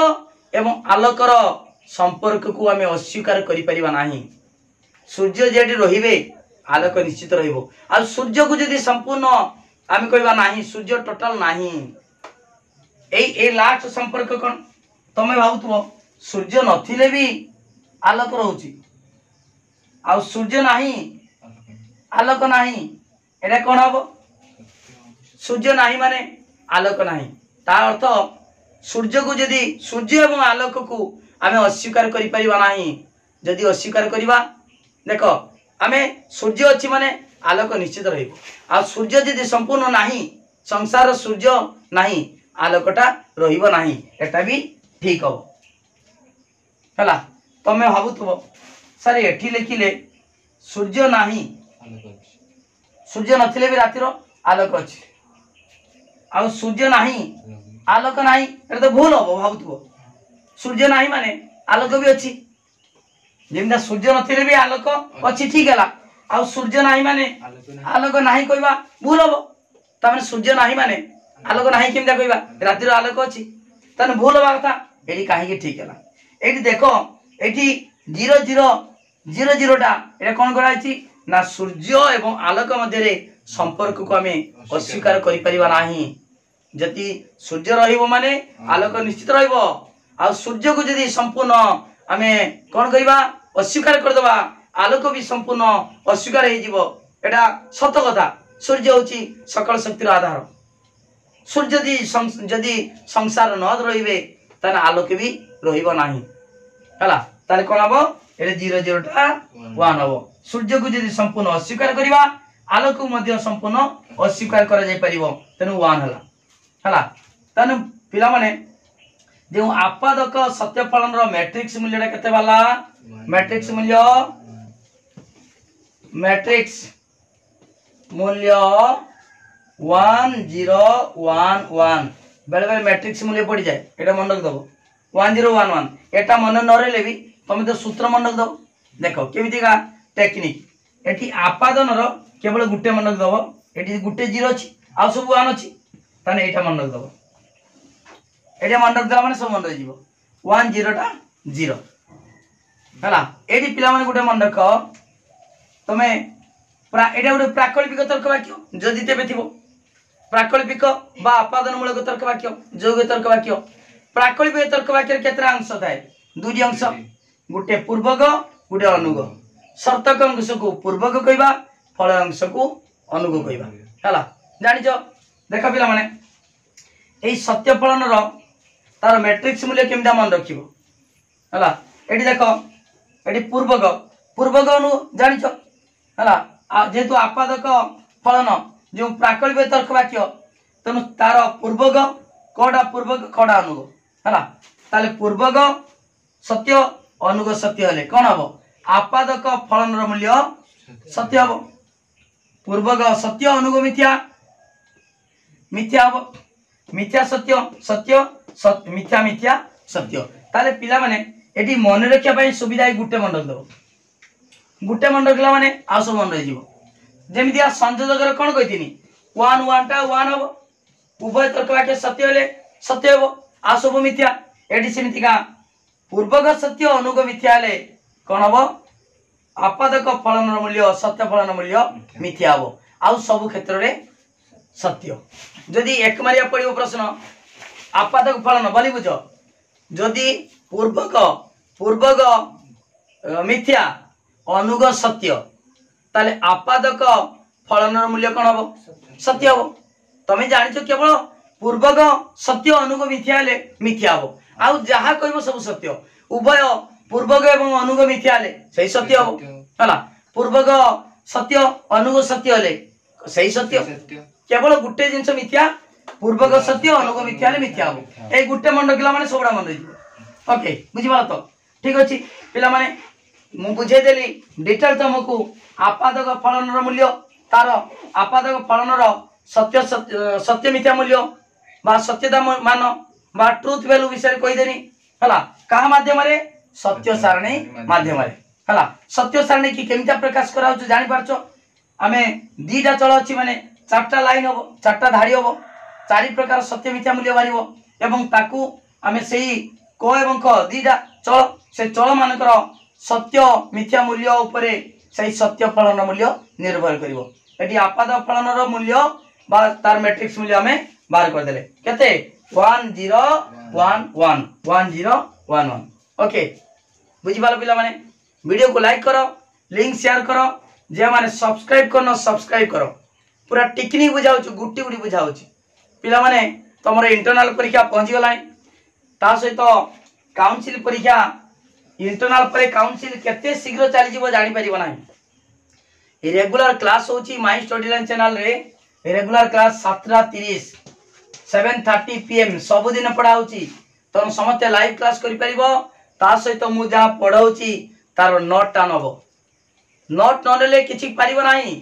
Speaker 1: एवं आलोकर संपर्क को आमे अस्वीकार करि परिबा नाही सूर्य जेडी रहिबे आलोक निश्चित रहिबो आ सूर्य को जदी संपूर्ण आमे कहबा नाही सूर्य टोटल नाही ए लास्ट संपर्क कोन तमे भाबुतबो सूर्य नथिले भी आलोक रहउची आ सूर्य नाही आलोक नाही एटा कोन हबो सूर्य नाही माने आलोक नाही ता अर्थ सूर्य को जदी सूर्य एवं आलोक को आमे अस्वीकार करि परिबा नाही जदी अस्वीकार करिबा देखो आमे सूर्य अछि माने आलोक निश्चित रहिबो आ सूर्य जदी संपूर्ण नाही संसार सूर्य नाही आलोकटा रहिबो नाही एटा भी ठीक हो हला तमे भाबुतबो सर एठी लिखिले सूर्य नाही
Speaker 2: आलोक अछि
Speaker 1: सूर्य नथिले भी रातिर आलोक अछि आ सूर्य नाही आलोक नाही एटा तो भूल हो भाबुतबो सूर्य नाही माने आलोक भी अछि जेमदा सूर्य नथिले भी आलोक अछि ठीक हैला आ सूर्य नाही माने आलोक नाही कहबा भूल हो तमे सूर्य नाही माने आलोक नाही केमदा कहबा रातिर आलोक अछि तने भूल होबा कथा एडी काहे के ठीक हैला एडी देखो एठी 0 0 0 0 टा एटा कोन कराइछि ना सूर्य एवं आलोक मध्य रे संपर्क को हमें अस्वीकार करि परिबा नाही जति सूर्य रहिबो माने आलोक निश्चित रहिबो आ सूर्य को जदी संपूर्ण हमें कोन करिबा अस्वीकार कर दबा आलोक भी संपूर्ण अस्वीकार हे जिवो एटा सत कथा सूर्य होची सकल शक्तिर आधार सूर्य जदी संसार न रहिबे तने आलोक भी रहिबो नाही हला ताले कोन हबो एटा 0 0 टा 1 हबो सूर्य को जदी संपूर्ण अस्वीकार करिबा आलोक को मध्य संपूर्ण अस्वीकार करा जाय परिबो तने 1 हला हला तने पिला माने जे आपादक सत्य पालन रो मैट्रिक्स मूल्यटा केते वाला मैट्रिक्स मूल्य 1 0 1 1 बेले बेले मैट्रिक्स मूल्य पड़ जाए एटा मन रख दबो 1 0 1 1 एटा मन न रहले भी तमे तो सूत्र मन रख दबो देखो केमिति का टेक्निक एठी आपादन रो केवल गुटे मन रख दबो एठी गुटे 0 अछि आ सब 1 अछि तने एटा मन रख दबो एटा मन रख दला माने सब मन रह जीवो 1 0 टा 0 हला एडी पिला माने गुटे मन रख तमे एटा गुटे प्राकल्पिक तर्क वाक्य जदि तेबे थिबो प्राकल्पिक बा आपादनमूलक तर्क वाक्य यौगिक तर्क वाक्य प्राकल्पिक तर्क वाक्य केतरा अंश थाए दुई अंश गुटे पूर्वक गुटे अनुग शर्तक अंश को पूर्वक कहबा फल अंश को अनुग कहबा हला जानि जो देख पिला माने एई सत्य फलन रो तार मैट्रिक्स मूल्य केमदा मन रखिबो हला एडी देखो एडी पूर्वक अनु जानि जो हला जेतु आपादक फलन जो प्राकल्पिक तर्क वाक्य तेणु तार पूर्वक कड़ा अनुग है ताले पूर्वक सत्य अनुग सत्य हेले कौन हम आपादक फलन मूल्य सत्य हम पूर्वक सत्य अनुग मिथ्या मिथ्या हम मिथ्या सत्य सत्य मिथ्या मिथ्या सत्य ताले पिला माने एटी मन रखिया पई सुविधा गुटे मन रख दो गुटे मन रखला माने आ सब मन रही जीवो जेमिति आ संयोजक कोन कहितिनी 1 1 टा 1 हबो उभय तर्क वाक्य सत्य हेले सत्य हबो आ सब मिथ्या एडी सेमिति का पूर्वक सत्य अनुग मिथ्या हेले कोन हबो आपादक फलन मूल्य सत्य फलन मूल्य मिथ्या हबो आ सब क्षेत्र रे सत्य जदि एक मारिया पड़िबो प्रश्न आपादक फलन बोली बुझो जदि पूर्वक मिथ्या अनुग सत्य ताले आपादक फलन मूल्य कौन हम सत्य हम तमें जान केवल पूर्वक सत्य अनुग मिथ्या हेले मिथ्या हम आउ जहा कहबो सब सत्य उभय पूर्वक एवं अनुग मिथ्या हेले सही सत्य हम हला पूर्वक सत्य अनुग सत्य हेले सही सत्य केवल गुटे जिंस मिथ्या पूर्वक सत्य अनुग मिथ्या हेले मिथ्या हम ए गुटे मन रखला माने सबडा मन रही ओके बुझी पाला तो ठीक अछि पिला माने मु बुझे देली डिटेल तुमको आपादक फलन मूल्य तार आपादक फलन सत्य सत्य मिथ्या मूल्य बा सत्यता मान बा ट्रुथ वैल्यू विषय कहि देनी हला का माध्यम रे सत्य सारणी माध्यम रे हला सत्य सारणी की केमिता प्रकाश करा हो जानि पारछो आमे दीटा चल अछि माने चारटा लाइन हो चारटा धाड़ी हो चारि प्रकार सत्य मिथ्या मूल्य बारिबो एवं ताकू आमे सेही क एवं क दीटा चल से चल मानकर सत्य मिथ्या मूल्य उपरे सही सत्य फलन मूल्य निर्भर करिवो एटी आपादक फलन मूल्य बा तार मैट्रिक्स मूल्य हमें बाहर कर देले केते 1 0 1 1 1 0 1 1 ओके बुझी पालो पिला माने वीडियो को लाइक करो लिंक शेयर करो जे माने सब्सक्राइब करनो सब्सक्राइब करो पूरा टेक्निक बुझाउ गुटी गुटी बुझाउ पिला माने तमरो इंटरनल परीक्षा पहुंची गलाय ता सहित काउंसिल परीक्षा इंटरनल पर काउंसिल केते शीघ्र चली जीवो जानि परिबो नाही रेगुलर क्लास होची माय स्टडी लाइन चैनल रे रेगुलर क्लास 7:30 7:30 PM सब दिन पढ़ा होची तम समस्त लाइव क्लास करि परिबो ता सहित मु जा पढ़ाउची तार नोट टा नबो नोट न लेले किछि परिबो नाही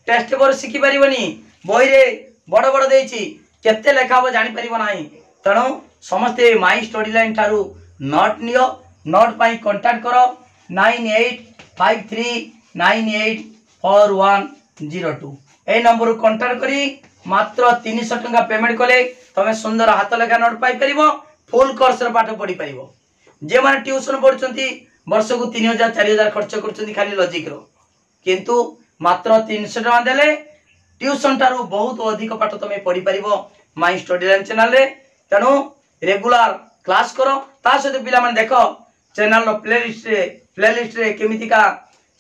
Speaker 1: टेस्ट पर सिखि परिबोनी बही रे बड़ बड़ देची केते लेखाबो जानि परिबो नाही तणो समस्त my study line Tharu note neo note pi contact करो 9853984102 ए नंबर कांटेक्ट करी मात्र 300 टका पेमेंट कले तमे सुंदर हाथ लेखा नोट पाई परिबो फुल कोर्स रे पाठ पढ़ी परिबो जे माने ट्यूशन पढुचंती वर्ष को 3000 4000 खर्च करचंती खाली लॉजिक रो किंतु मात्र 300 टका देले ट्यूशन टारू बहुत अधिक पाठ तमे पढ़ी परिबो माय स्टडी लाइन चैनल रे तनो रेगुलर क्लास करो ता सहित पिला माने देखो चैनल रो प्लेलिस्ट रे केमिति का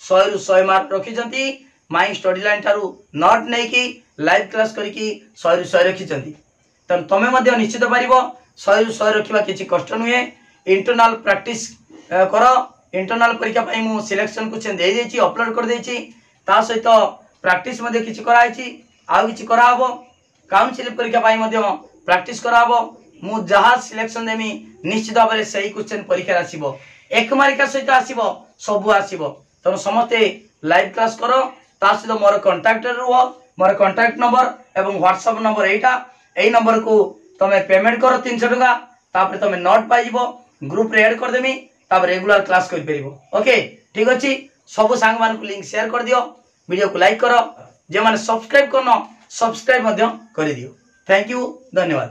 Speaker 1: 100 रु 100 मार्क रखिचंती माय स्टडी लाइन थारू नोट नै की लाइव क्लास करी की 100 रु 100 रखिचंती त तमे मध्ये निश्चित पारिबो 100 रु 100 रखिबा किछि कष्ट नुहे इंटरनल प्रैक्टिस करो इंटरनल परीक्षा पई मु सिलेक्शन क्वेश्चन दे देछि अपलोड कर देछि ता सहित प्रैक्टिस मध्ये किछि कराइछि आ किछि कराबो काउंसिल परीक्षा पई मध्ये प्रैक्टिस कराबो मु जहा सिलेक्शन देमी निश्चित भाबरे सही क्वेश्चन परीक्षा आसीबो एक मार्क सहित आसीबो सब आसीबो तनो समते लाइव क्लास करो ता सहित मोर कांटेक्ट रुओ मोर कांटेक्ट नंबर एवं व्हाट्सएप नंबर एटा एई नंबर को तमे पेमेंट करो 300 टका तापर तमे नोट पाई जिवो ग्रुप रे ऐड कर देमी तापर रेगुलर क्लास कर परिबो ओके ठीक अछि सब संग मान को लिंक शेयर कर दियो वीडियो को लाइक करो जे माने सब्सक्राइब करनो सब्सक्राइब मध्य कर दियो थैंक यू धन्यवाद।